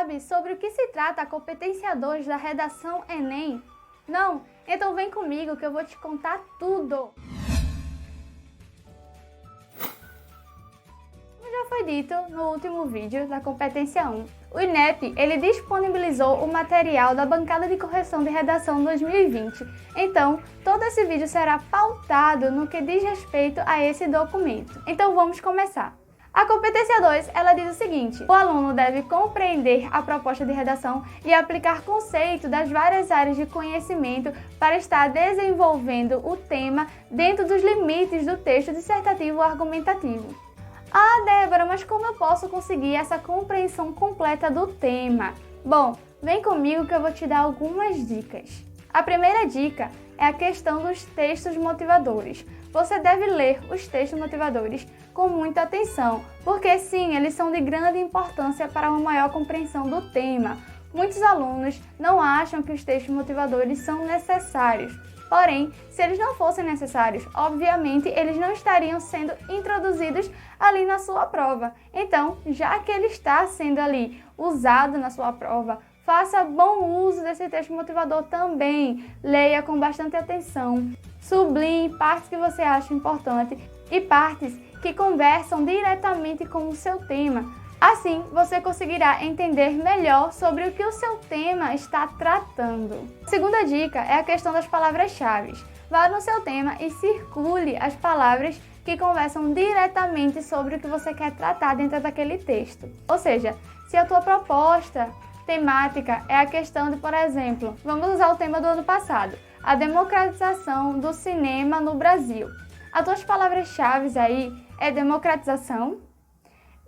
sabe sobre o que se trata a competência 2 da redação Enem? Não? Então vem comigo que eu vou te contar tudo! Como já foi dito no último vídeo da competência 1, o INEP ele disponibilizou o material da bancada de correção de redação 2020. Então, todo esse vídeo será pautado no que diz respeito a esse documento. Então vamos começar. A competência 2, ela diz o seguinte: o aluno deve compreender a proposta de redação e aplicar conceito das várias áreas de conhecimento para estar desenvolvendo o tema dentro dos limites do texto dissertativo ou argumentativo. Ah, Débora, mas como eu posso conseguir essa compreensão completa do tema? Bom, vem comigo que eu vou te dar algumas dicas. A primeira dica é a questão dos textos motivadores. Você deve ler os textos motivadores com muita atenção, porque sim, eles são de grande importância para uma maior compreensão do tema. Muitos alunos não acham que os textos motivadores são necessários. Porém, se eles não fossem necessários, obviamente eles não estariam sendo introduzidos ali na sua prova. Então, já que ele está sendo ali usado na sua prova, faça bom uso desse texto motivador também. Leia com bastante atenção. Sublinhe partes que você acha importante e partes que conversam diretamente com o seu tema. Assim, você conseguirá entender melhor sobre o que o seu tema está tratando. A segunda dica é a questão das palavras-chave. Vá no seu tema e circule as palavras que conversam diretamente sobre o que você quer tratar dentro daquele texto. Ou seja, se a tua proposta temática é a questão de, por exemplo, vamos usar o tema do ano passado, a democratização do cinema no Brasil. As tuas palavras-chave aí é democratização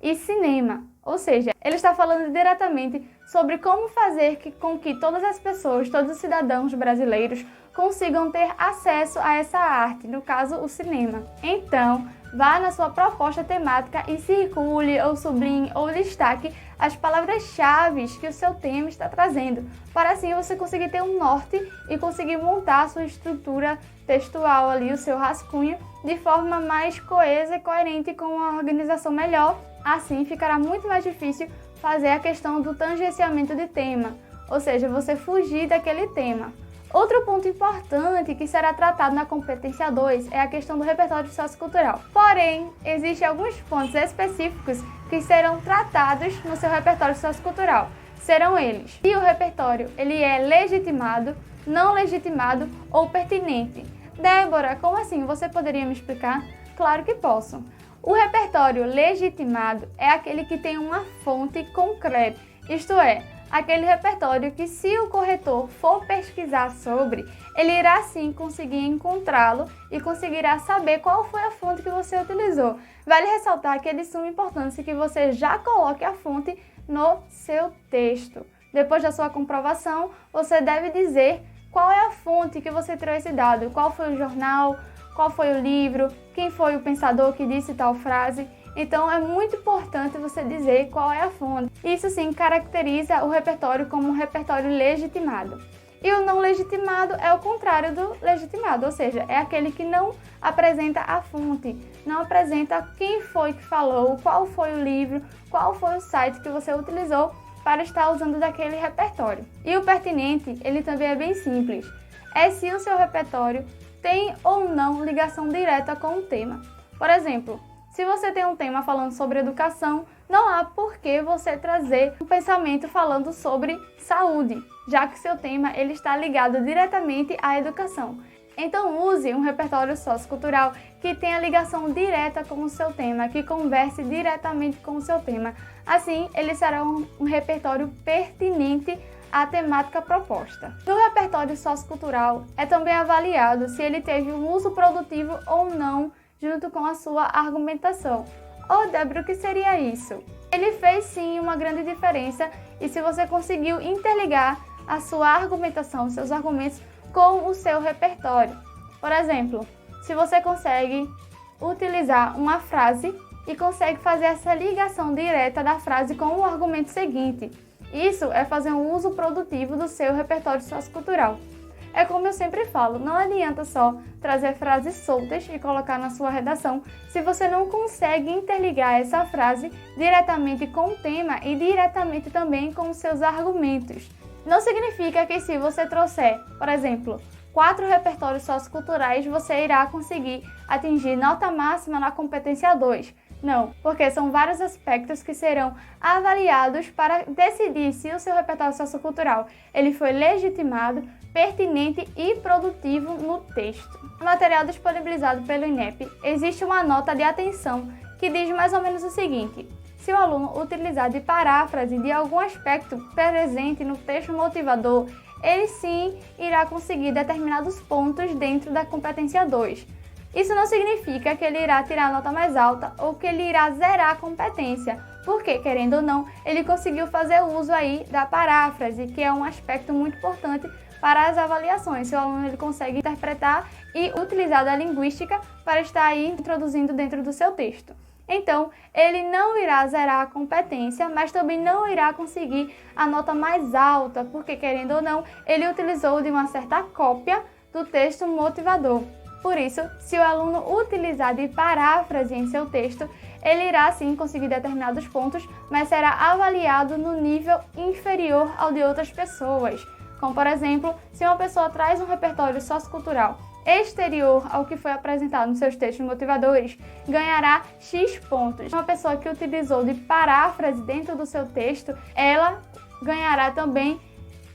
e cinema. Ou seja, ele está falando diretamente sobre como fazer com que todas as pessoas, todos os cidadãos brasileiros consigam ter acesso a essa arte, no caso, o cinema. Então, vá na sua proposta temática e circule, ou sublinhe, ou destaque as palavras-chave que o seu tema está trazendo, para assim você conseguir ter um norte e conseguir montar a sua estrutura textual ali, o seu rascunho, de forma mais coesa e coerente, com uma organização melhor. Assim, ficará muito mais difícil fazer a questão do tangenciamento de tema, ou seja, você fugir daquele tema. Outro ponto importante que será tratado na competência 2 é a questão do repertório sociocultural. Porém, existem alguns pontos específicos que serão tratados no seu repertório sociocultural. Serão eles: se o repertório ele é legitimado, não legitimado ou pertinente. Débora, como assim? Você poderia me explicar? Claro que posso. O repertório legitimado é aquele que tem uma fonte concreta, isto é, aquele repertório que, se o corretor for pesquisar sobre, ele irá sim conseguir encontrá-lo e conseguirá saber qual foi a fonte que você utilizou. Vale ressaltar que é de suma importância que você já coloque a fonte no seu texto. Depois da sua comprovação, você deve dizer qual é a fonte que você tirou esse dado, qual foi o jornal, qual foi o livro, quem foi o pensador que disse tal frase. Então é muito importante você dizer qual é a fonte. Isso sim caracteriza o repertório como um repertório legitimado. E o não legitimado é o contrário do legitimado, ou seja, é aquele que não apresenta a fonte, não apresenta quem foi que falou, qual foi o livro, qual foi o site que você utilizou para estar usando daquele repertório. E o pertinente, ele também é bem simples. É se o seu repertório tem ou não ligação direta com o tema. Por exemplo, se você tem um tema falando sobre educação, não há por que você trazer um pensamento falando sobre saúde, já que seu tema ele está ligado diretamente à educação. Então use um repertório sociocultural que tenha ligação direta com o seu tema, que converse diretamente com o seu tema. Assim, ele será um repertório pertinente à temática proposta. No repertório sociocultural, é também avaliado se ele teve um uso produtivo ou não junto com a sua argumentação. Oh, Débora, o que seria isso? Ele fez sim uma grande diferença, e se você conseguiu interligar a sua argumentação, seus argumentos com o seu repertório. Por exemplo, se você consegue utilizar uma frase e consegue fazer essa ligação direta da frase com o argumento seguinte. Isso é fazer um uso produtivo do seu repertório sociocultural. É como eu sempre falo, não adianta só trazer frases soltas e colocar na sua redação se você não consegue interligar essa frase diretamente com o tema e diretamente também com os seus argumentos. Não significa que se você trouxer, por exemplo, 4 repertórios socioculturais, você irá conseguir atingir nota máxima na competência 2. Não, porque são vários aspectos que serão avaliados para decidir se o seu repertório sociocultural ele foi legitimado, pertinente e produtivo no texto. No material disponibilizado pelo INEP, existe uma nota de atenção que diz mais ou menos o seguinte: se o aluno utilizar de paráfrase de algum aspecto presente no texto motivador, ele sim irá conseguir determinados pontos dentro da competência 2. Isso não significa que ele irá tirar a nota mais alta ou que ele irá zerar a competência, porque, querendo ou não, ele conseguiu fazer uso aí da paráfrase, que é um aspecto muito importante para as avaliações. Se o aluno ele consegue interpretar e utilizar da linguística para estar aí introduzindo dentro do seu texto. Então, ele não irá zerar a competência, mas também não irá conseguir a nota mais alta, porque, querendo ou não, ele utilizou de uma certa cópia do texto motivador. Por isso, se o aluno utilizar de paráfrase em seu texto, ele irá sim conseguir determinados pontos, mas será avaliado no nível inferior ao de outras pessoas. Como, por exemplo, se uma pessoa traz um repertório sociocultural exterior ao que foi apresentado nos seus textos motivadores, ganhará X pontos. Uma pessoa que utilizou de paráfrase dentro do seu texto, ela ganhará também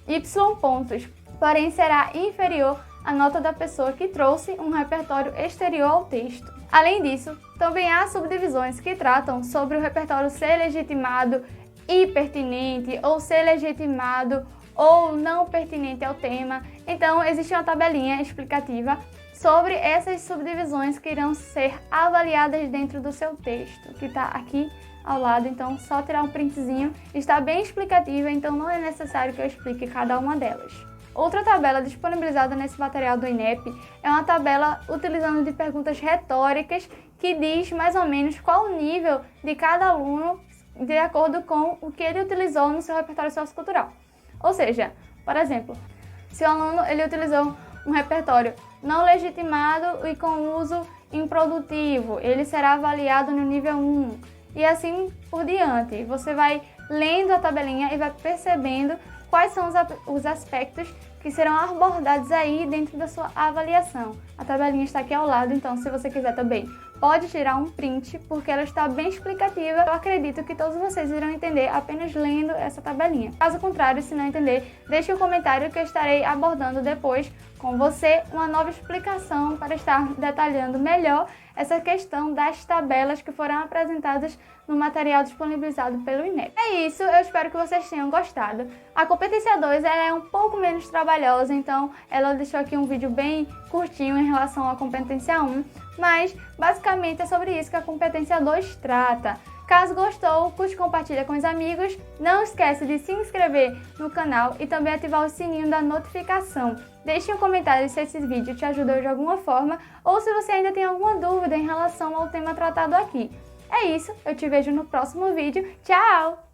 Y pontos, porém será inferior à nota da pessoa que trouxe um repertório exterior ao texto. Além disso, também há subdivisões que tratam sobre o repertório ser legitimado e pertinente, ou ser legitimado ou não pertinente ao tema. Então, existe uma tabelinha explicativa sobre essas subdivisões que irão ser avaliadas dentro do seu texto, que está aqui ao lado. Então, só tirar um printzinho, está bem explicativa, então não é necessário que eu explique cada uma delas. Outra tabela disponibilizada nesse material do INEP é uma tabela utilizando de perguntas retóricas que diz mais ou menos qual o nível de cada aluno de acordo com o que ele utilizou no seu repertório sociocultural. Ou seja, por exemplo, se o aluno ele utilizou um repertório não legitimado e com uso improdutivo, ele será avaliado no nível 1 e assim por diante. Você vai lendo a tabelinha e vai percebendo quais são os aspectos que serão abordados aí dentro da sua avaliação. A tabelinha está aqui ao lado, então se você quiser também pode tirar um print, porque ela está bem explicativa. Eu acredito que todos vocês irão entender apenas lendo essa tabelinha. Caso contrário, se não entender, deixe um comentário que eu estarei abordando depois com você uma nova explicação para estar detalhando melhor essa questão das tabelas que foram apresentadas no material disponibilizado pelo INEP. É isso, eu espero que vocês tenham gostado. A competência 2 ela é um pouco menos trabalhosa, então ela deixou aqui um vídeo bem curtinho em relação à competência 1, mas basicamente é sobre isso que a competência 2 trata. Caso gostou, curte e compartilha com os amigos. Não esquece de se inscrever no canal e também ativar o sininho da notificação. Deixe um comentário se esse vídeo te ajudou de alguma forma ou se você ainda tem alguma dúvida em relação ao tema tratado aqui. É isso, eu te vejo no próximo vídeo. Tchau!